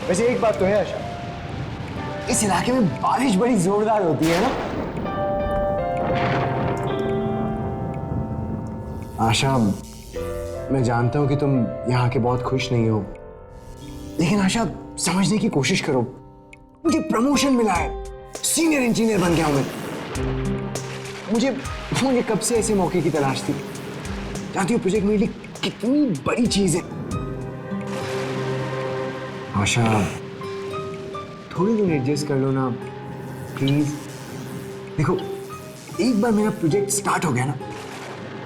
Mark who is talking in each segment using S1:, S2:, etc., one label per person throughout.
S1: वैसे एक बात तो है आशा, इस इलाके में बारिश बड़ी जोरदार होती है ना। आशा, मैं जानता हूं कि तुम यहाँ के बहुत खुश नहीं हो, लेकिन आशा समझने की कोशिश करो। मुझे प्रमोशन मिला है, सीनियर इंजीनियर बन गया हूं मैं। मुझे कब से ऐसे मौके की तलाश थी। जानती हो प्रोजेक्ट मेरे लिए कितनी बड़ी चीज है। आशा, थोड़ी दिन एडजस्ट कर लो ना प्लीज। देखो, एक बार मेरा प्रोजेक्ट स्टार्ट हो गया ना,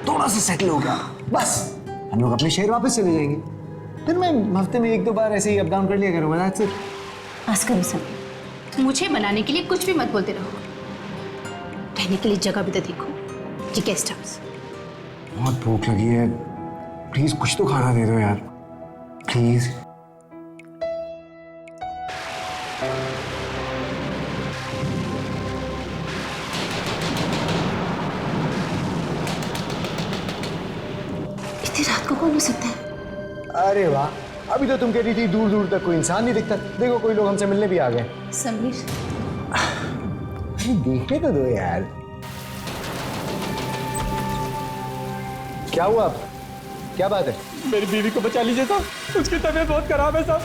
S1: थोड़ा सा सेटल हो गया, बस हम लोग अपने शहर वापस चले जाएंगे। फिर मैं हफ्ते में 1-2 बार ऐसे ही अप डाउन कर लिया करूंगा। That's it.
S2: बस करो समीर, मुझे बनाने के लिए कुछ भी मत बोलते रहो। रहने के लिए जगह भी तो देखो, ये गेस्ट हाउस।
S1: बहुत भूख लगी है, प्लीज कुछ तो खाना दे दो यार, प्लीज।
S2: इतनी रात को कौन हो सकता है?
S1: अरे वाह, अभी तो तुम कह रही थी दूर दूर तक कोई इंसान नहीं दिखता। देखो, कोई लोग हमसे मिलने भी आ गए।
S2: समीर,
S1: अरे देखने तो दो यार। क्या हुआ? क्या बात है?
S3: मेरी बीवी को बचा लीजिए साहब, उसकी तबीयत बहुत खराब है साहब।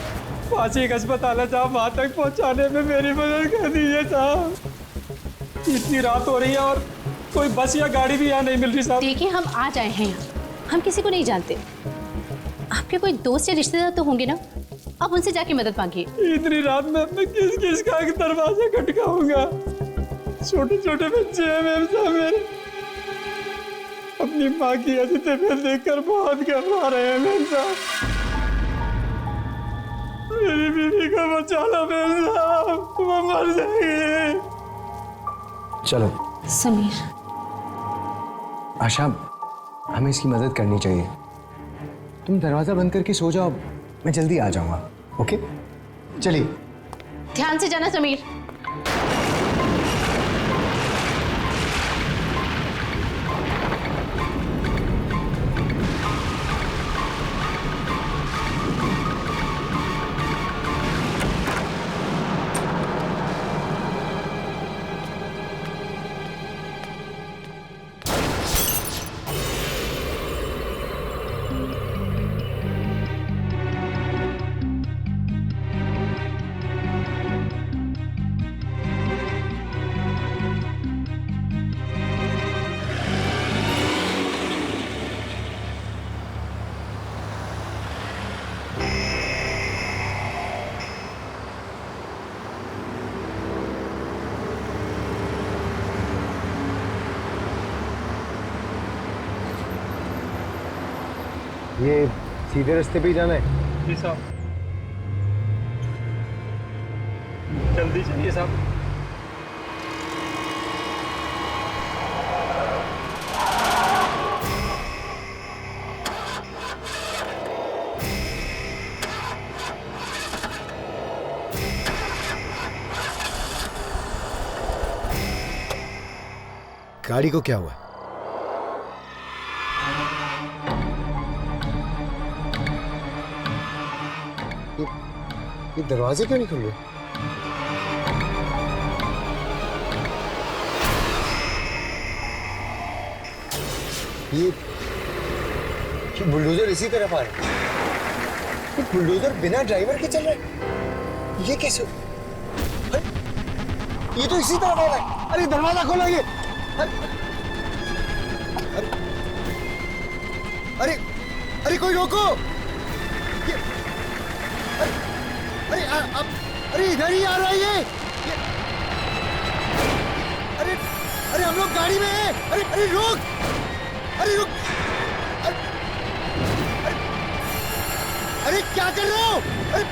S3: पास ही एक अस्पताल है साहब, वहां तक पहुंचाने में मेरी मदद कर दीजिए साहब। इतनी रात हो रही है और कोई बस या गाड़ी भी यहाँ नहीं मिल रही साहब।
S2: देखिए हम आ जाए हैं यहाँ, हम किसी को नहीं जानते। आपके कोई दोस्त या रिश्तेदार तो होंगे ना, आप उनसे जाके मदद मांगिए।
S3: इतनी रात में मैं किस किस का दरवाजा खटकाऊंगा? छोटे छोटे बच्चे हैं मेरे साथ। मेरे अपनी माँ की ऐसी तबीयत देखकर बहुत घबरा रहे हैं मेरे साथ। मेरी बीवी को बचा लो मेरे साथ, वो मर जाएगी।
S1: चलो
S2: समीर,
S1: आशा, हमें इसकी मदद करनी चाहिए। तुम दरवाजा बंद करके सो जाओ, मैं जल्दी आ जाऊंगा। ओके, चलिए।
S2: ध्यान से जाना समीर।
S1: ये सीधे रास्ते पे ही जाना है?
S3: जी साहब, जल्दी चलिए साहब।
S1: गाड़ी को क्या हुआ? ये दरवाजे क्यों नहीं खुल रहे? ये बुलडोजर इसी तरफ आ रहा है। ये बुलडोजर बिना ड्राइवर के चल रहा है, ये कैसे? अरे, ये तो इसी तरफ आ रहा है। अरे दरवाजा खोलो ये। अरे अरे अरे कोई रोको। अरे अरे इधर ही आ रहा है ये। अरे अरे हम लोग गाड़ी में हैं। अरे अरे रुक, अरे रुक। अरे क्या कर रहे हो? अरे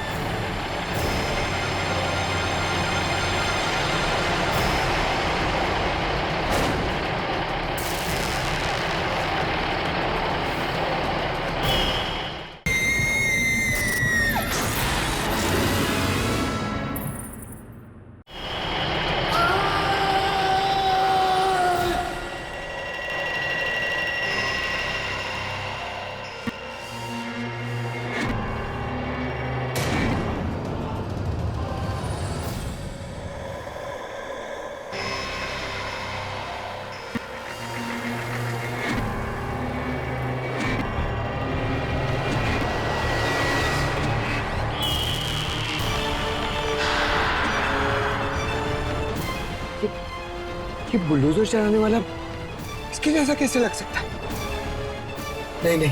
S1: ये बुलडोजर चलाने वाला इसके जैसा कैसे लग सकता है? नहीं नहीं,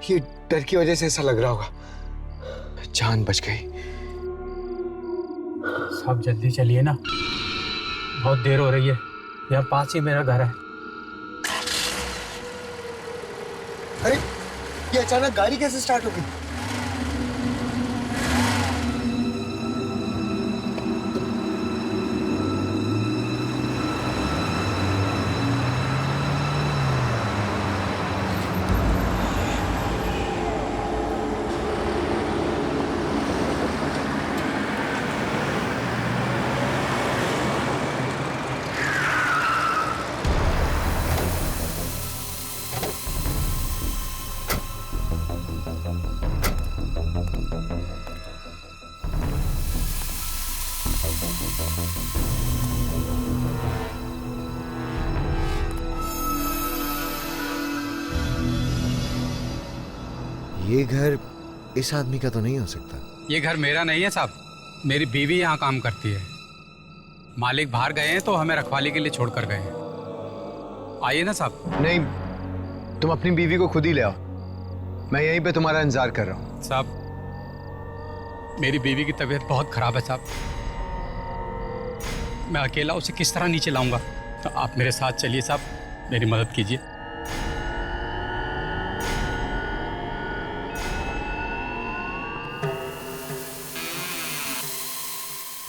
S1: ये डर की वजह से ऐसा लग रहा होगा। जान बच गई।
S3: सब जल्दी चलिए ना, बहुत देर हो रही है। यहाँ पास ही मेरा घर है।
S1: अरे ये अचानक गाड़ी कैसे स्टार्ट हो गई? ये घर इस आदमी का तो नहीं हो सकता।
S4: ये घर मेरा नहीं है साहब, मेरी बीवी यहाँ काम करती है। मालिक बाहर गए हैं तो हमें रखवाली के लिए छोड़कर गए हैं। आइए ना साहब।
S1: नहीं, तुम अपनी बीवी को खुद ही ले आओ, मैं यहीं पे तुम्हारा इंतजार कर रहा हूँ।
S4: साहब, मेरी बीवी की तबीयत बहुत खराब है साहब। मैं अकेला उसे किस तरह नीचे लाऊंगा? तो आप मेरे साथ चलिए साहब, मेरी मदद कीजिए।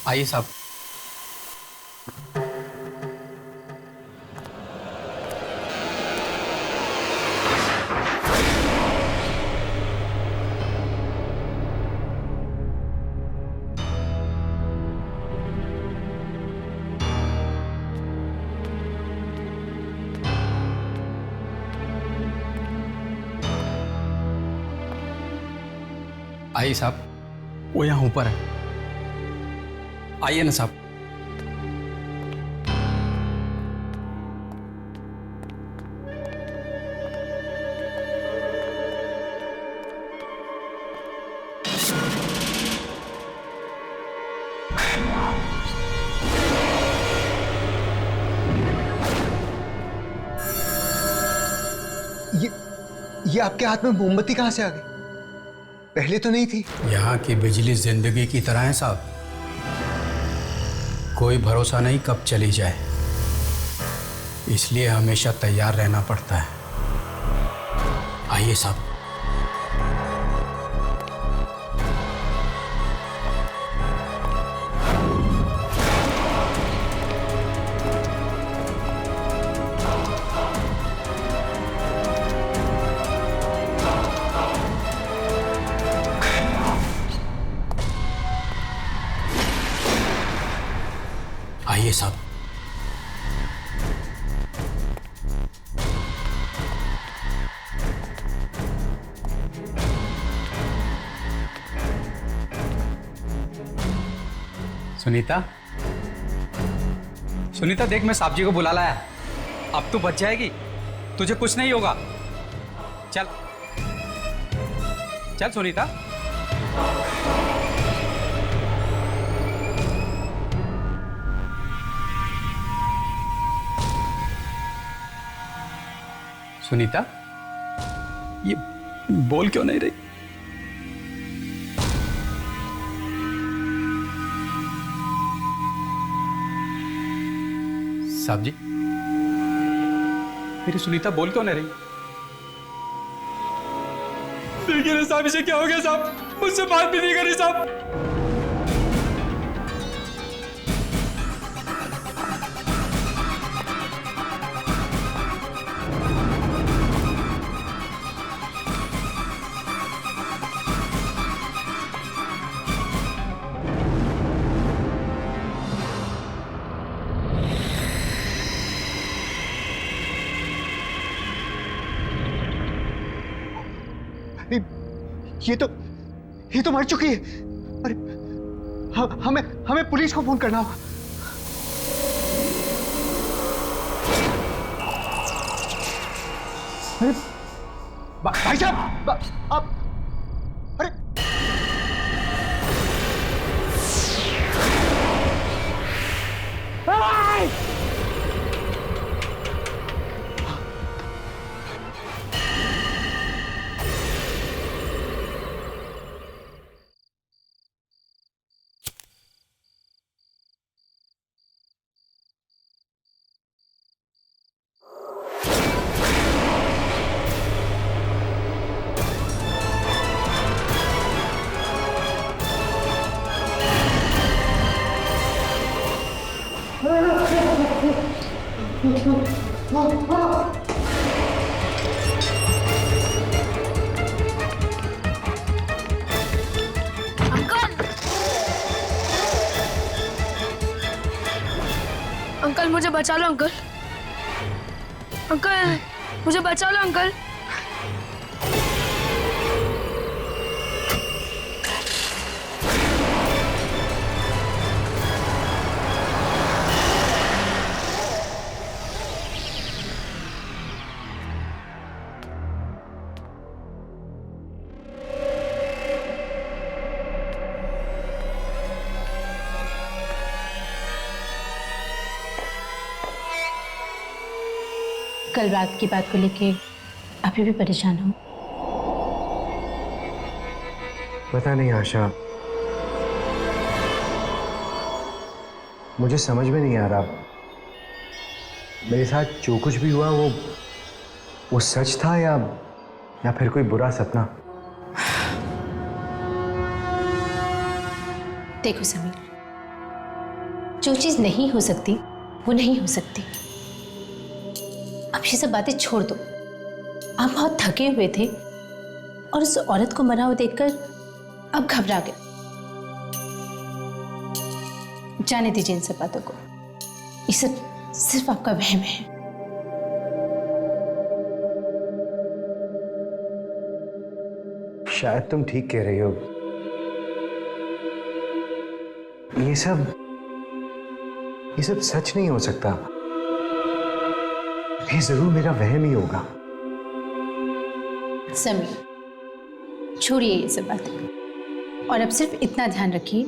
S4: आइए साहब। आइए साहब, वो यहाँ ऊपर है। आइए ना साहब।
S1: ये आपके हाथ में मोमबत्ती कहां से आ गई? पहले तो नहीं थी।
S4: यहाँ की बिजली जिंदगी की तरह है साहब, कोई भरोसा नहीं कब चली जाए, इसलिए हमेशा तैयार रहना पड़ता है। आइए साहब। आइए साहब। सुनीता, सुनीता देख, मैं साहब जी को बुला लाया। अब तू बच जाएगी, तुझे कुछ नहीं होगा। चल चल सुनीता। सुनीता, ये बोल क्यों नहीं रही? साहब जी, मेरी सुनीता बोल क्यों नहीं रही?
S3: देखिए साहब, इसे क्या हो गया साहब? मुझसे बात भी नहीं करी साहब।
S1: ये तो मर चुकी है। अरे हमें पुलिस को फोन करना होगा। अरे भाई साहब, आप अरे
S5: अंकल मुझे बचा लो अंकल। अंकल मुझे बचा लो अंकल।
S2: कल रात की बात को लेके अभी भी परेशान हो?
S1: पता नहीं आशा, मुझे समझ में नहीं आ रहा मेरे साथ जो कुछ भी हुआ वो सच था या फिर कोई बुरा सपना।
S2: देखो समीर, जो चीज नहीं हो सकती वो नहीं हो सकती। अब ये सब बातें छोड़ दो। आप बहुत थके हुए थे और उस औरत को मरा हुआ देखकर अब घबरा गए। जाने दीजिए इन सब बातों को। ये सब सिर्फ आपका वहम है।
S1: शायद तुम ठीक कह रही हो। ये सब सच नहीं हो सकता। ये जरूर मेरा वहम ही होगा।
S2: समीर, छोड़िए ये सब बातें और अब सिर्फ इतना ध्यान रखिए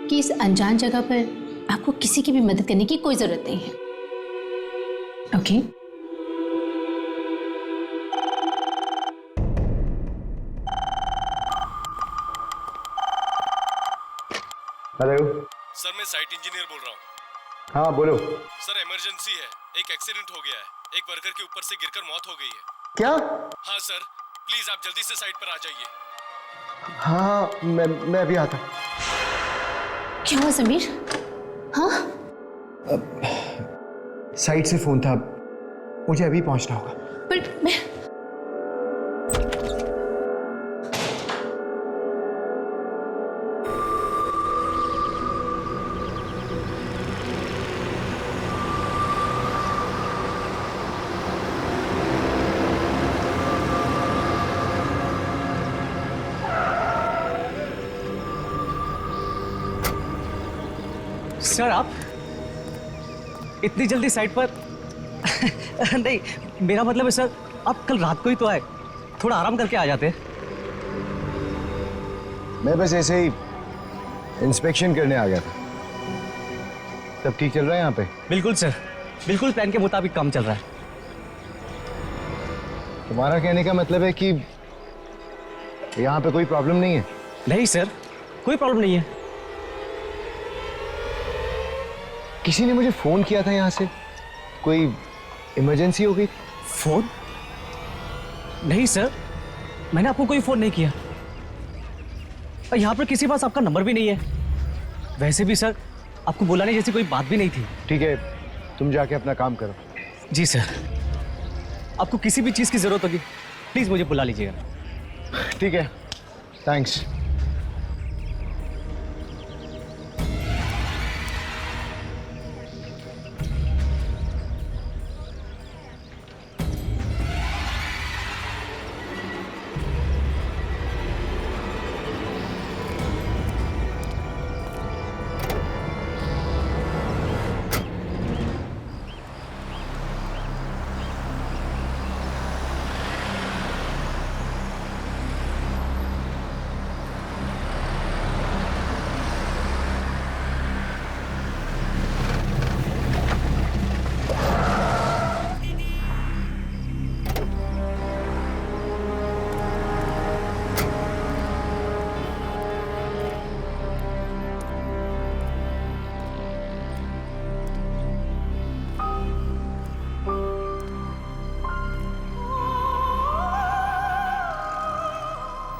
S2: कि इस अनजान जगह पर आपको किसी की भी मदद करने की कोई जरूरत नहीं है। ओके?
S1: हेलो
S6: सर, मैं साइट इंजीनियर बोल रहा हूँ।
S1: हाँ बोलो।
S6: सर इमरजेंसी है, एक एक्सीडेंट हो गया है। एक वर्कर के ऊपर से गिरकर मौत हो गई है।
S1: क्या?
S6: हाँ सर, प्लीज आप जल्दी से साइट पर आ जाइए।
S1: हाँ मैं अभी आता।
S2: क्या हुआ समीर? हाँ?
S1: साइट से फोन था, मुझे अभी पहुंचना होगा।
S2: पर मैं
S7: सर आप इतनी जल्दी साइट पर नहीं, मेरा मतलब है सर आप कल रात को ही तो आए, थोड़ा आराम करके आ जाते।
S1: मैं बस ऐसे ही इंस्पेक्शन करने आ गया था। सब ठीक चल रहा है यहाँ पे?
S7: बिल्कुल सर, बिल्कुल प्लान के मुताबिक काम चल रहा है।
S1: तुम्हारा कहने का मतलब है कि यहाँ पे कोई प्रॉब्लम नहीं है?
S7: नहीं सर, कोई प्रॉब्लम नहीं है।
S1: किसी ने मुझे फोन किया था यहाँ से, कोई इमरजेंसी हो गई?
S7: फोन? नहीं सर, मैंने आपको कोई फोन नहीं किया और यहाँ पर किसी के पास आपका नंबर भी नहीं है। वैसे भी सर आपको बुलाने जैसी कोई बात भी नहीं थी।
S1: ठीक है, तुम जाके अपना काम करो।
S7: जी सर, आपको किसी भी चीज़ की जरूरत होगी प्लीज मुझे बुला लीजिएगा।
S1: ठीक है, थैंक्स।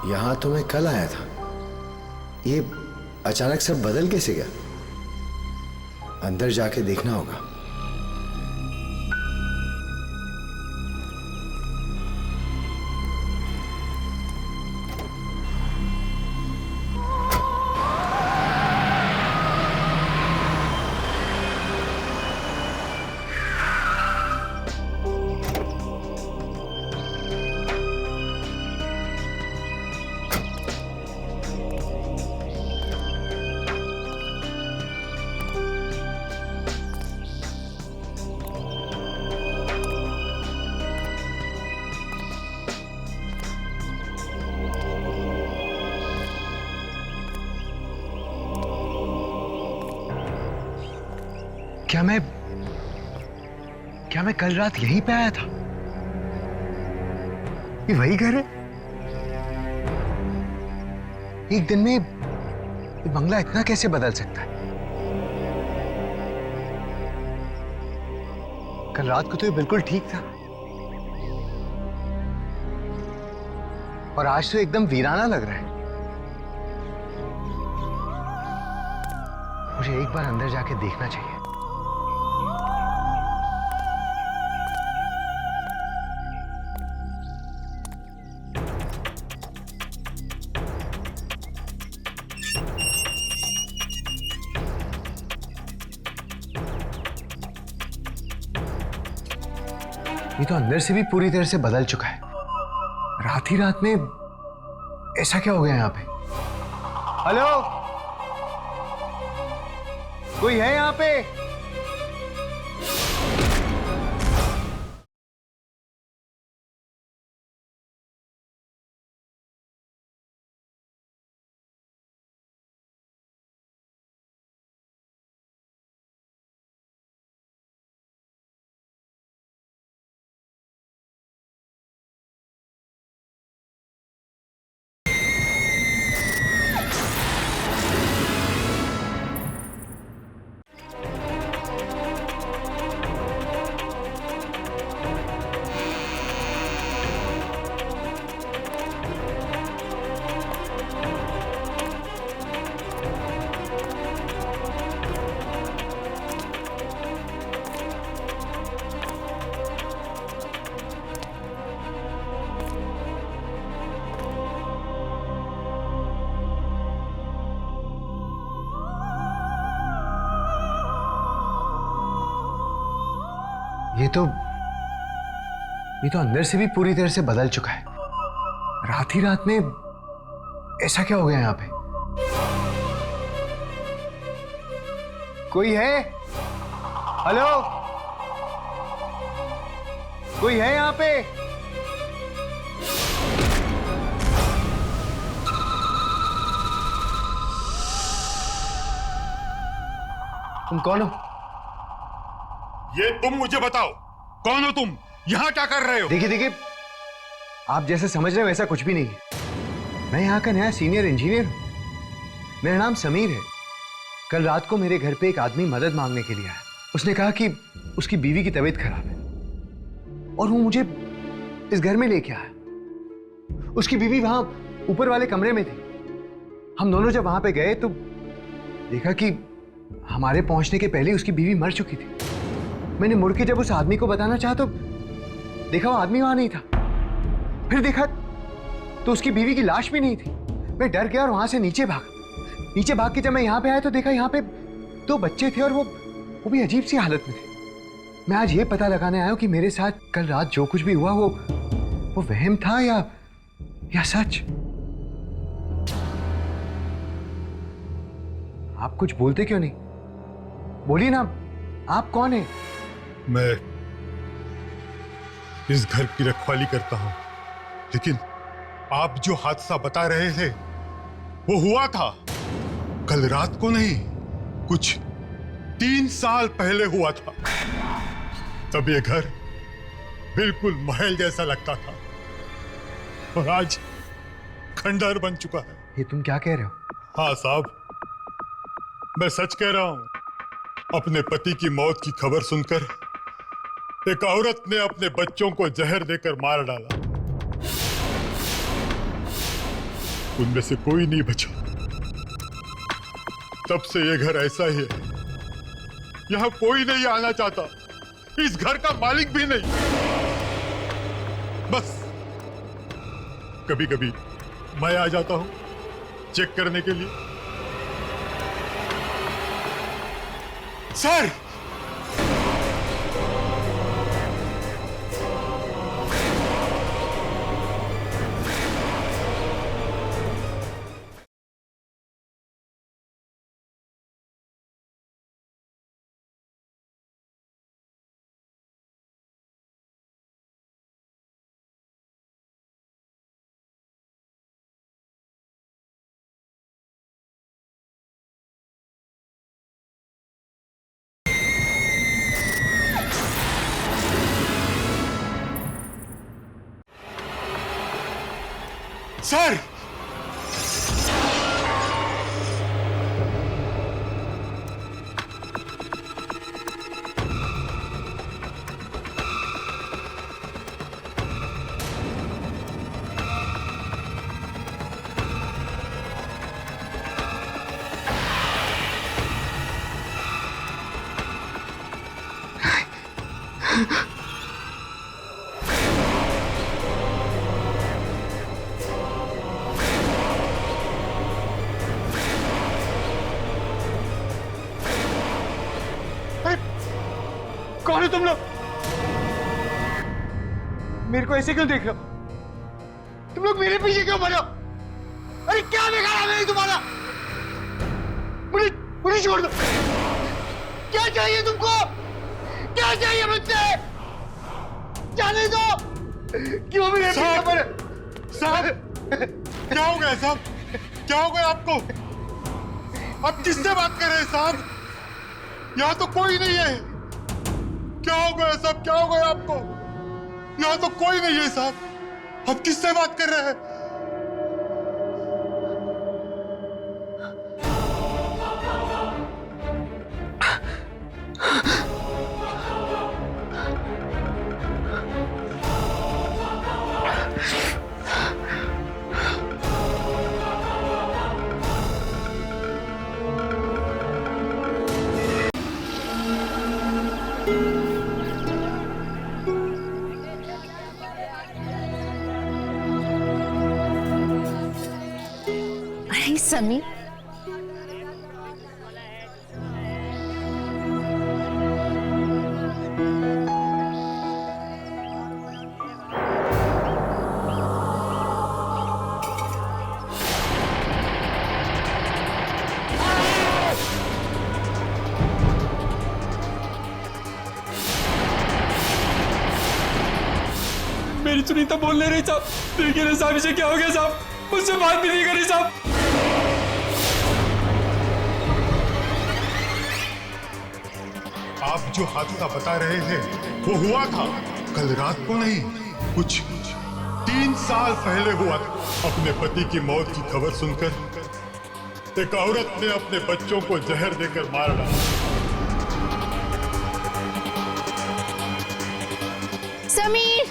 S8: यहाँ तो मैं कल आया था, ये अचानक सब बदल कैसे गया? अंदर जाके देखना होगा।
S1: क्या मैं कल रात यहीं पे आया था? ये वही घर है? एक दिन में ये बंगला इतना कैसे बदल सकता है? कल रात को तो ये बिल्कुल ठीक था, और आज तो एकदम वीराना लग रहा है। मुझे एक बार अंदर जाके देखना चाहिए। ये तो अंदर से भी पूरी तरह से बदल चुका है। रात ही रात में ऐसा क्या हो गया यहां पे? हेलो, कोई है यहां पे? ये तो अंदर से भी पूरी तरह से बदल चुका है। रात ही रात में ऐसा क्या हो गया यहां पे? कोई है? हेलो, कोई है यहां पे? तुम कौन हो?
S6: ये तुम मुझे बताओ, कौन हो तुम? यहां क्या कर रहे हो?
S1: देखिए, आप जैसे समझ रहे हो वैसा कुछ भी नहीं है। मैं यहाँ का नया सीनियर इंजीनियर हूँ। मेरा नाम समीर है। कल रात को मेरे घर पे एक आदमी मदद मांगने के लिए आया। उसने कहा कि उसकी बीवी की तबीयत खराब है और वो मुझे इस घर में लेके आया। उसकी बीवी वहां ऊपर वाले कमरे में थी। हम दोनों जब वहां पे गए तो देखा कि हमारे पहुंचने के पहले उसकी बीवी मर चुकी थी। मैंने मुड़ के जब उस आदमी को बताना चाहा तो देखा वो आदमी वहां नहीं था। फिर देखा तो उसकी बीवी की लाश भी नहीं थी। मैं डर गया और वहां से नीचे भाग के जब मैं यहाँ पे आया तो देखा यहाँ पे 2 बच्चे थे और वो भी अजीब सी हालत में थे। मैं आज ये पता लगाने आया हूं कि मेरे साथ कल रात जो कुछ भी हुआ वो वहम था या सच। आप कुछ बोलते क्यों नहीं? बोलिए ना, आप कौन है?
S6: मैं इस घर की रखवाली करता हूं, लेकिन आप जो हादसा बता रहे थे वो हुआ था कल रात को नहीं, कुछ 3 साल पहले हुआ था। तब ये घर बिल्कुल महल जैसा लगता था और आज खंडहर बन चुका है।
S1: ये तुम क्या कह रहे हो?
S6: हाँ साहब, मैं सच कह रहा हूं। अपने पति की मौत की खबर सुनकर एक औरत ने अपने बच्चों को जहर देकर मार डाला। उनमें से कोई नहीं बचा। तब से ये घर ऐसा ही है। यहां कोई नहीं आना चाहता, इस घर का मालिक भी नहीं। बस कभी कभी मैं आ जाता हूं चेक करने के लिए। सर, सर
S1: कौन है तुम लोग? मेरे को ऐसे क्यों देख रहे हो? तुम लोग मेरे पीछे क्यों पड़े हो? अरे क्या बिगाड़ा मैंने तुम्हारा? मुझे मुझे छोड़ दो। क्या चाहिए तुमको? क्या चाहिए मुझसे? जाने दो। क्यों मेरे पीछे पड़े?
S6: साहब क्या हो गया साहब? क्या हो गया आपको? आप किससे बात कर रहे हैं साहब? यहाँ तो कोई नहीं है। क्या हो गया साहब? क्या हो गया आपको? यहाँ तो कोई नहीं है साहब। आप किससे बात कर रहे हैं?
S2: अरे समीर,
S3: मेरी सुनीता बोल नहीं रही साहब। देखिए ना साहब, इसे क्या हो गया साहब? मुझसे बात भी नहीं करी साहब।
S6: आप जो हादसा बता रहे थे वो हुआ था कल रात को नहीं, कुछ 3 साल पहले हुआ था। अपने पति की मौत की खबर सुनकर एक औरत ने अपने बच्चों को जहर देकर मार डाला।
S2: समीर,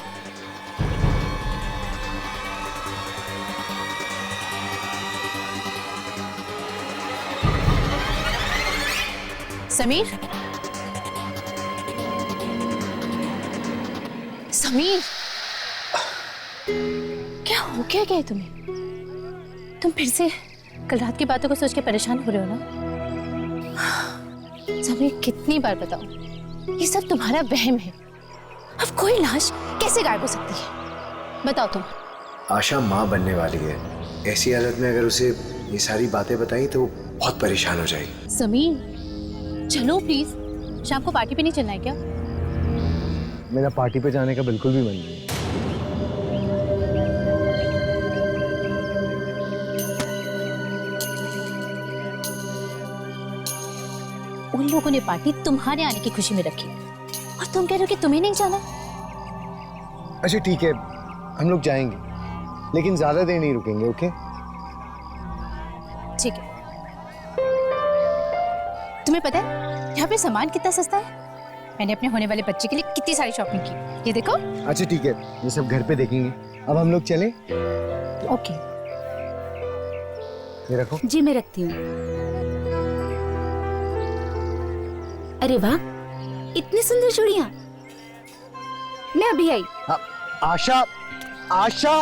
S2: समीर, समीर, क्या हो गया? क्या है तुम्हें? तुम फिर से कल रात की बातों को सोच के परेशान हो रहे हो ना? समीर, कितनी बार बताओ, ये सब तुम्हारा वहम है। अब कोई लाश कैसे गायब हो सकती है? बताओ तुम।
S8: आशा माँ बनने वाली है। ऐसी हालत में अगर उसे ये सारी बातें बताई तो वो बहुत परेशान हो जाएगी।
S2: समीर, चलो प्लीज। शाम को पार्टी पे नहीं चलना है क्या?
S1: मेरा पार्टी पे जाने का बिल्कुल भी मन नहीं है।
S2: उन लोगों ने पार्टी तुम्हारे आने की खुशी में रखी और तुम कह रहे हो कि तुम्हें नहीं जाना?
S1: अच्छा ठीक है, हम लोग जाएंगे, लेकिन ज्यादा देर नहीं रुकेंगे। ओके
S2: ठीक है। तुम्हें पता है यहाँ पे सामान कितना सस्ता है? मैंने अपने होने वाले बच्चे के लिए कितनी सारी शॉपिंग की, ये देखो।
S1: अच्छा ठीक है, ये सब घर पे देखेंगे। अब हम लोग चलें?
S2: ओके।
S1: ये रखो।
S9: जी मैं रखती हूँ। अरे वाह, इतनी सुंदर चूड़ियां। मैं अभी आई।
S1: आशा, आशा,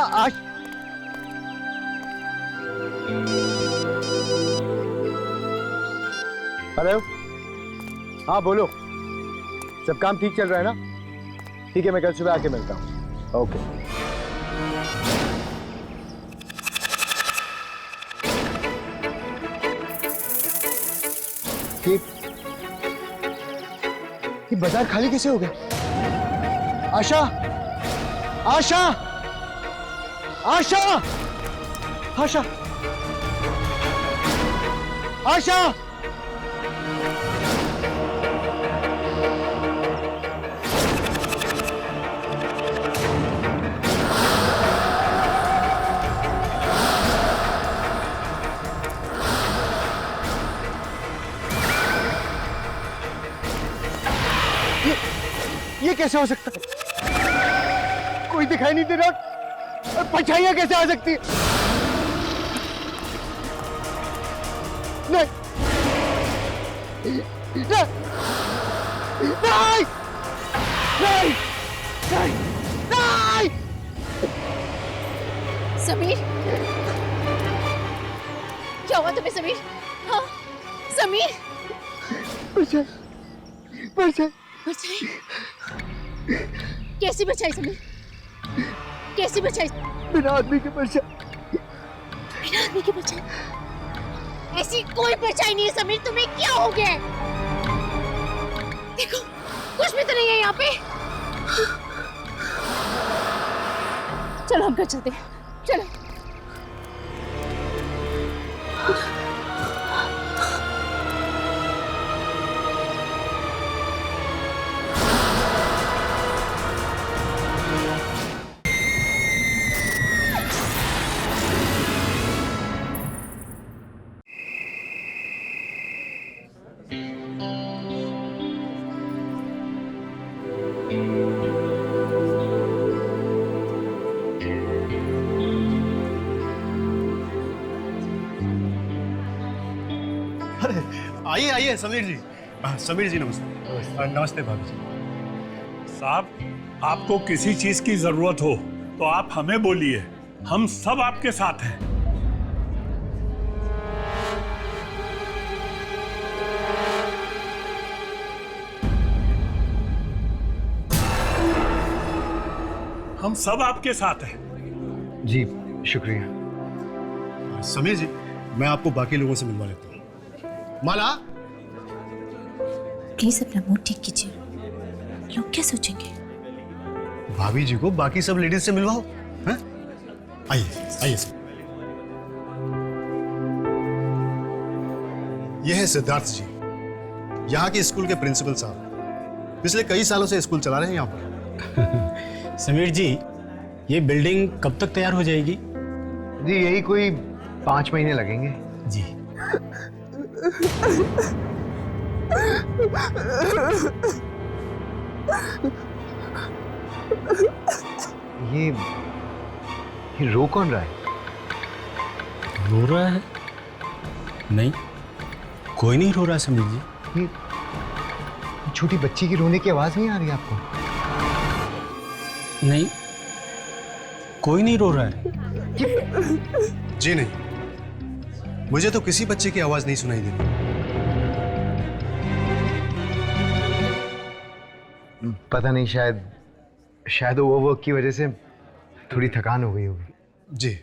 S1: हेलो, हाँ बोलो। सब काम ठीक चल रहा है ना? ठीक है, मैं कल सुबह आके मिलता हूँ। ओके। ये बाजार खाली कैसे हो गया? आशा, आशा, आशा, आशा, आशा, कैसे हो सकता है? कोई दिखाई नहीं दे रहा, परछाइयां कैसे आ सकती है? नहीं नहीं नहीं नहीं नहीं नहीं।
S2: समीर, क्या हुआ तुम्हें समीर? हाँ समीर,
S1: परछाई परछाई
S2: बचाई? कैसी बचाई समीर? कैसी बचाई?
S1: बिना आदमी के परछाई।
S2: बिना आदमी की बचाई? ऐसी कोई बचाई नहीं है समीर, तुम्हें क्या हो गया है? देखो कुछ भी तो नहीं है यहाँ पे। चलो हम घर चलते हैं, चलो।
S10: आइए आइए समीर जी। समीर जी नमस्ते। नमस्ते भाभी जी।
S11: साहब आपको किसी चीज की जरूरत हो तो आप हमें बोलिए, हम सब आपके साथ हैं। हम सब आपके साथ हैं।
S1: जी शुक्रिया।
S10: समीर जी मैं आपको बाकी लोगों से मिलवा लेता हूँ। माला,
S2: प्लीज अपना मूड ठीक कीजिए, लोग क्या सोचेंगे?
S10: भाभी जी को बाकी सब लेडीज से मिलवाओ। हैं? आइए आइए। यह है सिद्धार्थ जी, यहाँ के स्कूल के प्रिंसिपल साहब। पिछले कई सालों से स्कूल चला रहे हैं यहाँ पर।
S12: समीर जी, ये बिल्डिंग कब तक तैयार हो जाएगी?
S1: जी यही कोई 5 महीने लगेंगे।
S12: जी।
S1: ये रो कौन रहा है?
S12: रो रहा है? नहीं, कोई नहीं रो रहा समीर जी।
S1: ये छोटी बच्ची की रोने की आवाज नहीं आ रही आपको?
S12: नहीं, कोई नहीं रो रहा है।
S10: जी नहीं, मुझे तो किसी बच्चे की आवाज नहीं सुनाई दे रही।
S1: पता नहीं, शायद ओवरवर्क की वजह से थोड़ी थकान हो गई होगी।
S10: जी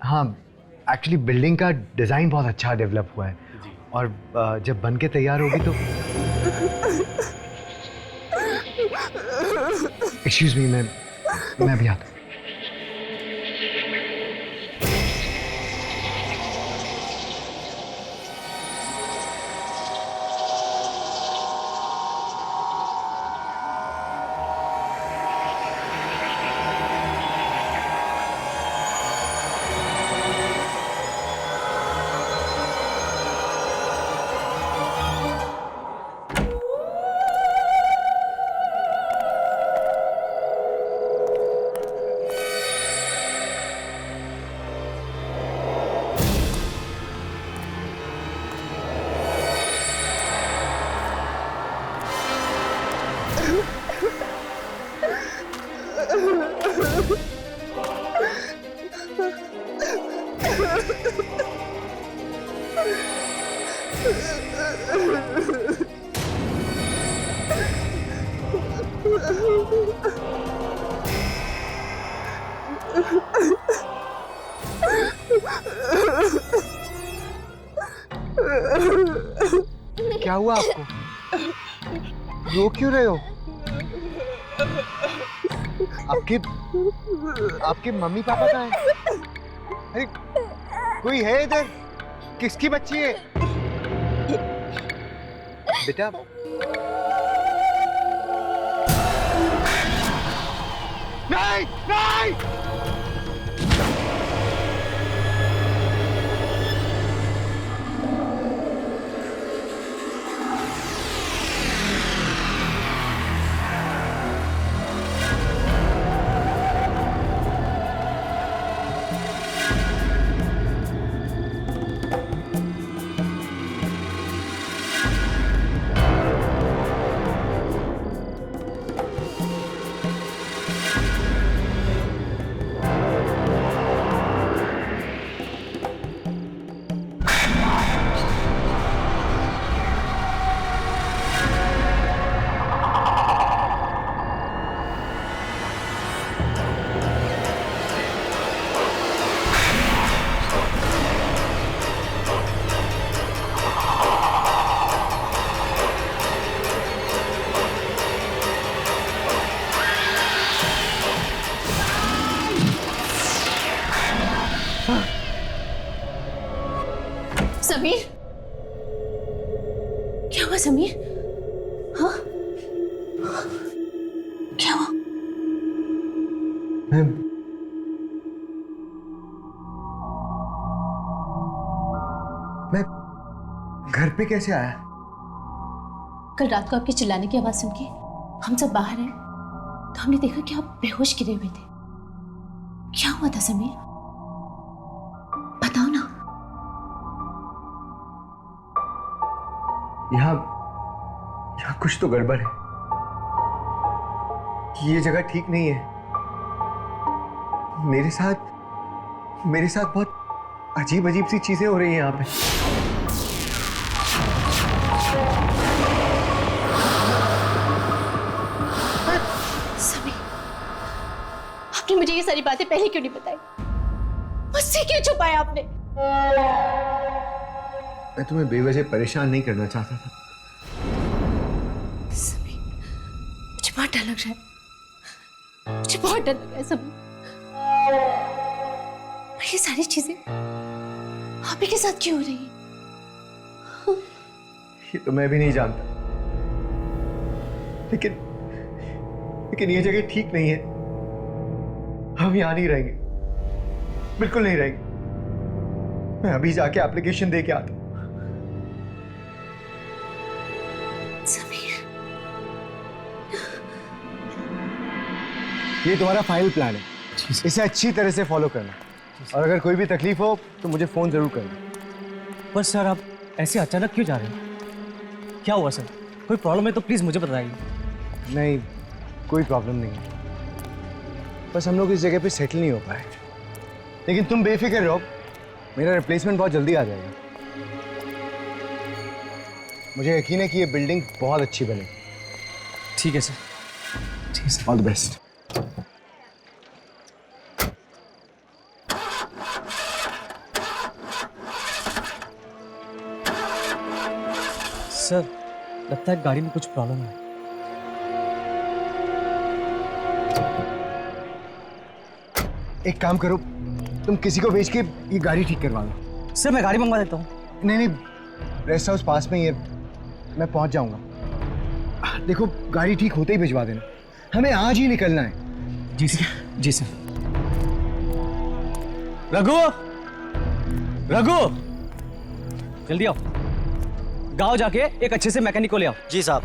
S1: हाँ, एक्चुअली बिल्डिंग का डिजाइन बहुत अच्छा डेवलप हुआ है और जब बन के तैयार होगी तो एक्सक्यूज मी, मैं भी आता हूँ। क्या हुआ आपको? रो क्यों रहे हो? आपके मम्मी पापा कहाँ हैं? अरे कोई है इधर? किसकी बच्ची है? बेटा नहीं नहीं।
S2: समीर, हाँ क्या हुआ?
S1: मैं घर पे कैसे आया?
S2: कल रात को आपके चिल्लाने की आवाज सुन के हम सब बाहर आए तो हमने देखा कि आप बेहोश गिरे हुए थे। क्या हुआ था समीर, बताओ ना।
S1: यहाँ कुछ तो गड़बड़ है। ये जगह ठीक नहीं है। मेरे साथ बहुत अजीब अजीब सी चीजें हो रही हैं यहाँ पे।
S2: समीर, आपने मुझे ये सारी बातें पहले क्यों नहीं बताई? मुझसे क्यों छुपाया आपने?
S1: मैं तुम्हें बेवजह परेशान नहीं करना चाहता था।
S2: समीर, मुझे बहुत डर लग रहा है। मुझे बहुत डर लग रहा है समीर। ये सारी चीजें आप ही के साथ क्यों हो रही है?
S1: ये तो मैं भी नहीं जानता, लेकिन ये जगह ठीक नहीं है। हम यहाँ नहीं रहेंगे, बिल्कुल नहीं रहेंगे। मैं अभी जाके एप्लीकेशन दे के आता हूँ।
S2: समीर,
S1: ये तुम्हारा फाइनल प्लान है, इसे अच्छी तरह से फॉलो करना, और अगर कोई भी तकलीफ हो तो मुझे फोन जरूर करना।
S7: पर सर आप ऐसे अचानक क्यों जा रहे हैं? क्या हुआ सर? कोई प्रॉब्लम है तो प्लीज मुझे बताइए।
S1: नहीं, कोई प्रॉब्लम नहीं है, बस हम लोग इस जगह पे सेटल नहीं हो पाए। लेकिन तुम बेफिक्र रहो, मेरा रिप्लेसमेंट बहुत जल्दी आ जाएगा। मुझे यकीन है कि ये बिल्डिंग बहुत अच्छी बनेगी।
S7: ठीक है सर, ठीक है sir.
S1: All the best.
S7: Sir लगता है गाड़ी में कुछ प्रॉब्लम है।
S1: एक काम करो, तुम किसी को भेज के ये गाड़ी ठीक करवा लो।
S7: सर मैं गाड़ी मंगवा देता हूँ।
S1: नहीं, रेस्ट हाउस पास में ही है, मैं पहुंच जाऊंगा। देखो, गाड़ी ठीक होते ही भिजवा देना, हमें आज ही निकलना है।
S7: जी सर, जी सर। रघु, जल्दी आओ, गांव जाके एक अच्छे से मैकेनिक को ले आओ।
S10: जी साहब।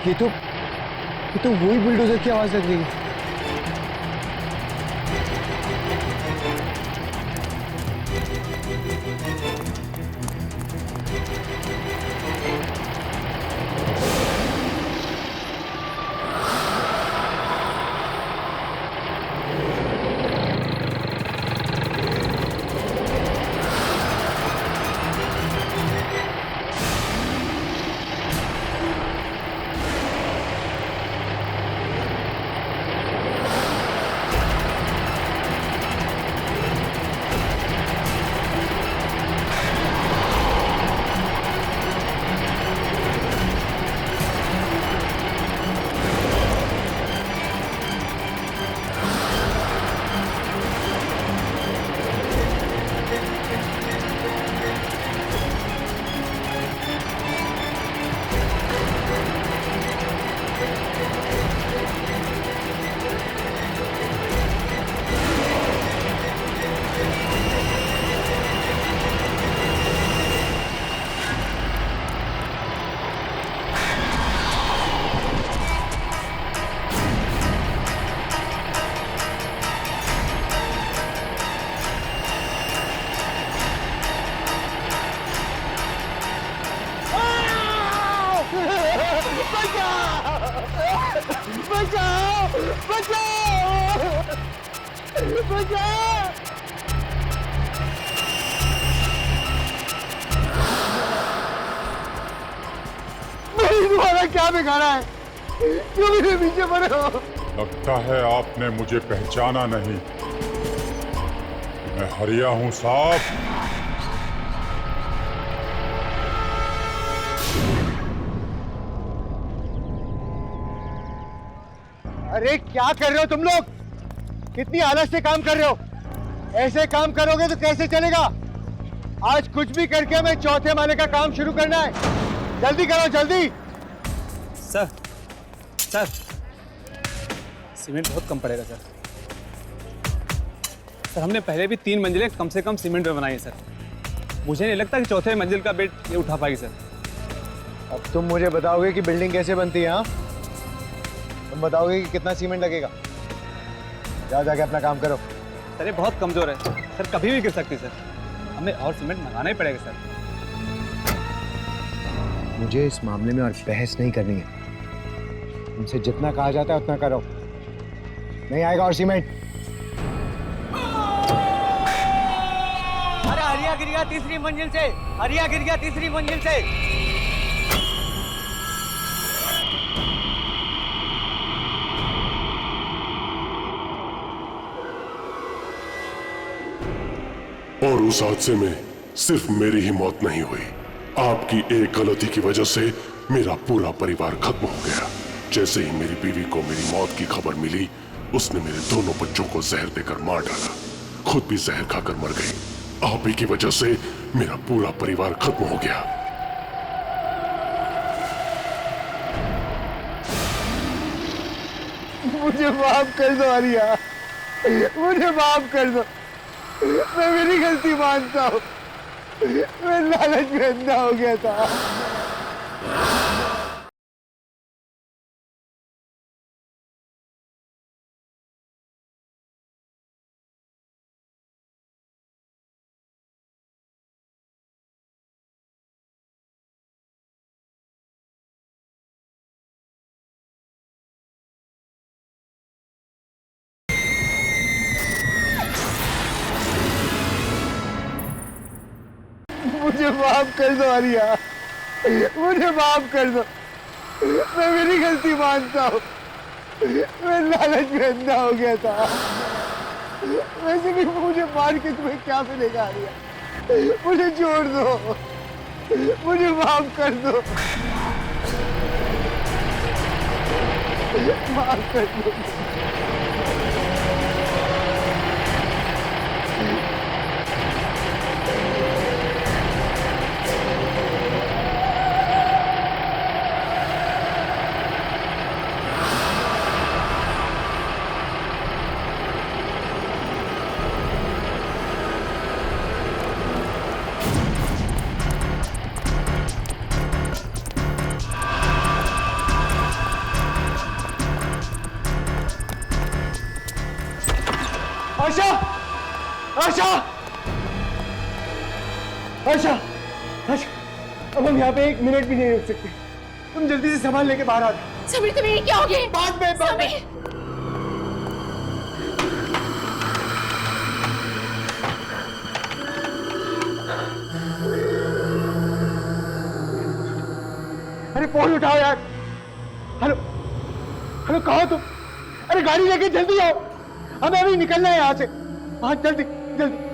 S1: ये तो वही बुलडोजर की आवाज लग रही है। तुम्हारा क्या बिगाड़ा है? क्यों मेरे पीछे पड़े हो?
S6: लगता है आपने मुझे पहचाना नहीं। मैं हरिया हूं साहब।
S1: अरे क्या कर रहे हो तुम लोग? कितनी आलस से काम कर रहे हो? ऐसे काम करोगे तो कैसे चलेगा? आज कुछ भी करके हमें चौथे माले का काम शुरू करना है। जल्दी करो, जल्दी।
S3: सर सर सीमेंट बहुत कम पड़ेगा सर। सर हमने पहले भी 3 मंजिलें कम से कम सीमेंट में बनाई है सर। मुझे नहीं लगता कि चौथे मंजिल का बेड ये उठा पाएगी सर।
S1: अब तुम मुझे बताओगे कि बिल्डिंग कैसे बनती है? हाँ, तुम बताओगे कि कितना सीमेंट लगेगा। जाओ जाके अपना काम करो।
S3: सर ये बहुत कमजोर है सर, कभी भी गिर सकती है सर। हमें और सीमेंट मंगाना ही पड़ेगा सर।
S1: मुझे इस मामले में और बहस नहीं करनी है। तुमसे जितना कहा जाता है उतना करो। नहीं आएगा और सीमेंट।
S7: अरे हरिया गिर गया तीसरी मंजिल से, हरिया गिर गया तीसरी मंजिल से।
S13: और उस हादसे में सिर्फ मेरी ही मौत नहीं हुई, आपकी एक गलती की वजह से मेरा पूरा परिवार खत्म हो गया। जैसे ही मेरी बीवी को मेरी मौत की खबर मिली, उसने मेरे दोनों बच्चों को जहर देकर मार डाला, खुद भी जहर खाकर मर गई। आप ही की वजह से मेरा पूरा परिवार खत्म हो गया।
S1: मुझे माफ कर दो हरिया, मुझे माफ कर दो। मैं मेरी गलती मानता हूँ। मैं लालच में अंधा हो गया था। मुझे माफ कर दो हरिया, मुझे माफ कर दो। मैं मेरी गलती मानता हूँ। मैं लालच में अंधा हो गया था। वैसे भी मुझे मार के तुम्हें क्या मिलेगा हरिया? मुझे छोड़ दो, मुझे माफ कर दो, माफ कर दो। आशा, आशा, आशा, आशा, अब हम यहाँ पे 1 मिनट भी नहीं रुक सकते। तुम जल्दी से सामान लेके बाहर आ जाओ।
S2: समीर तुम्हें क्या हो गया?
S1: बाद में। अरे फोन उठाओ यार। हेलो, हेलो, कहाँ तुम? अरे गाड़ी लेके जल्दी आओ, हमें अभी निकलना है यहाँ से। हाँ जल्दी जल्दी।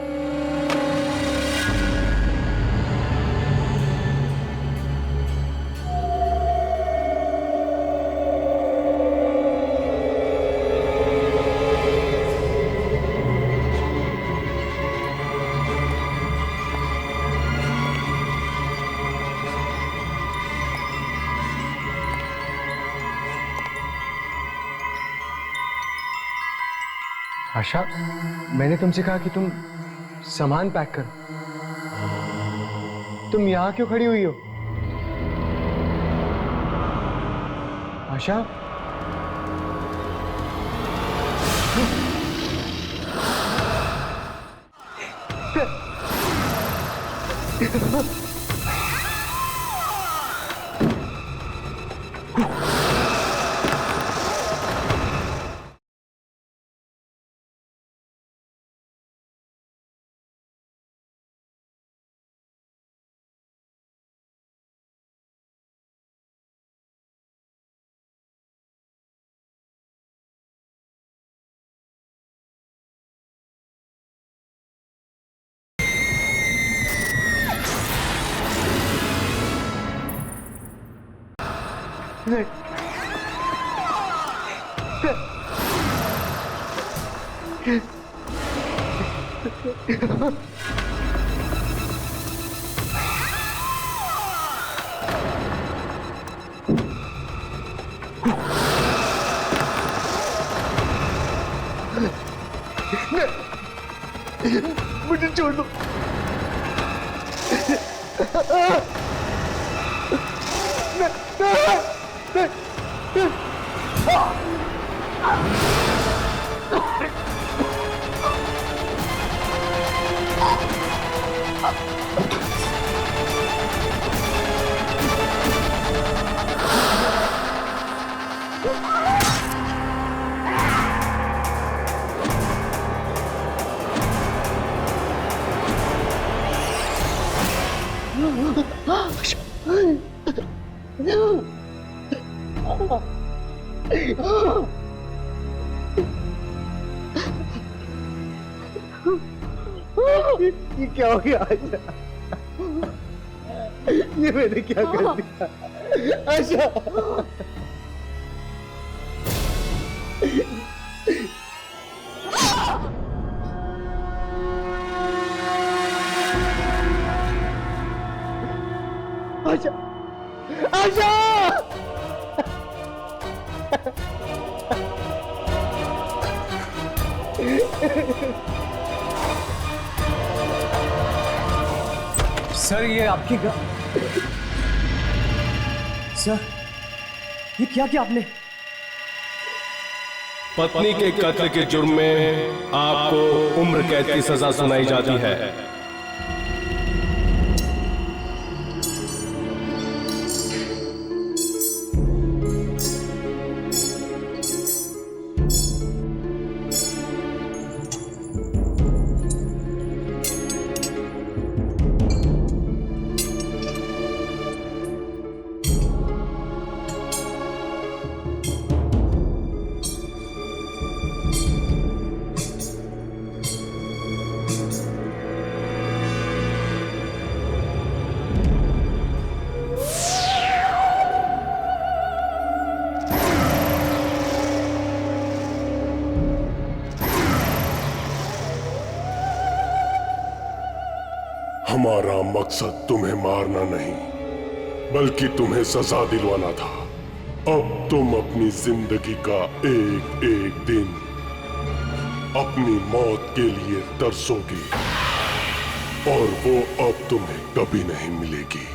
S1: आशा, मैंने तुमसे कहा कि तुम सामान पैक करो। तुम यहाँ क्यों खड़ी हुई हो? आशा, मुझे छोड़ दो। ये क्या हो गया आशा? ये मैंने क्या कर दिया आशा? आशा, आशा!
S7: सर ये आपकी सर ये क्या किया आपने?
S14: पत्नी के कत्ल के जुर्म में आपको उम्र कैद की सजा सुनाई जाती है।
S13: हमारा मकसद तुम्हें मारना नहीं, बल्कि तुम्हें सजा दिलवाना था। अब तुम अपनी जिंदगी का एक एक दिन अपनी मौत के लिए तरसोगे, और वो अब तुम्हें कभी नहीं मिलेगी।